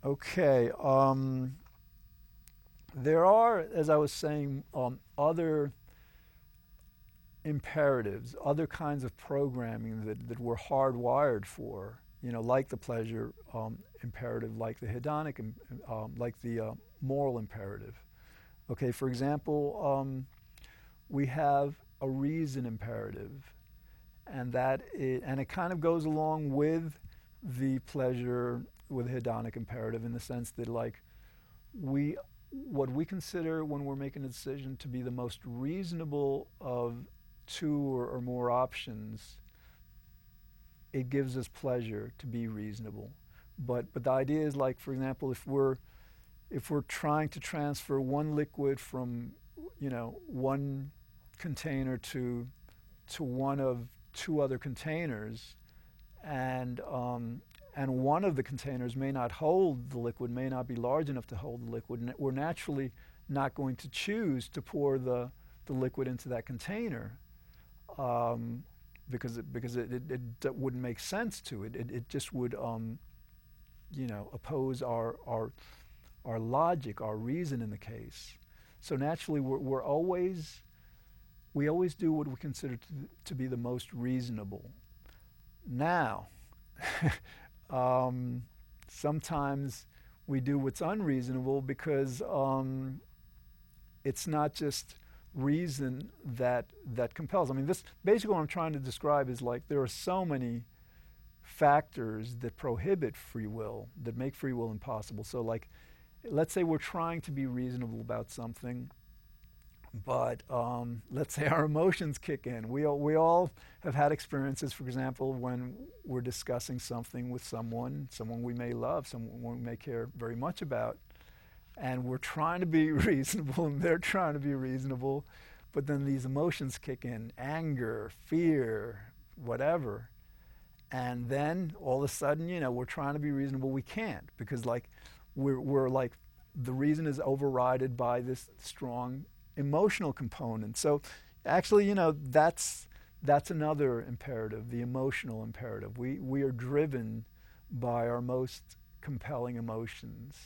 Okay. There are, as I was saying, other imperatives, other kinds of programming that we're hardwired for. Like the pleasure imperative, like the hedonic, like the moral imperative. Okay. For example, we have a reason imperative, and it kind of goes along with the pleasure with hedonic imperative in the sense that like we what we consider when we're making a decision to be the most reasonable of two or more options, it gives us pleasure to be reasonable. But the idea is like, for example, if we're trying to transfer one liquid from one container to one of two other containers, and one of the containers may not hold the liquid, may not be large enough to hold the liquid, and we're naturally not going to choose to pour the liquid into that container, because it wouldn't make sense to it. It just would oppose our logic, our reason in the case. So naturally, we always do what we consider to be the most reasonable. Now, sometimes we do what's unreasonable because it's not just reason that compels. I mean, this basically what I'm trying to describe is like there are so many factors that prohibit free will, that make free will impossible. So, like, let's say we're trying to be reasonable about something, but let's say our emotions kick in. We all have had experiences, for example, when we're discussing something with someone we may love, someone we may care very much about, and we're trying to be reasonable and they're trying to be reasonable, but then these emotions kick in: anger, fear, whatever. And then all of a sudden, we're trying to be reasonable, we can't, because like we're like the reason is overridden by this strong emotional component. So actually, that's another imperative, the emotional imperative. We are driven by our most compelling emotions.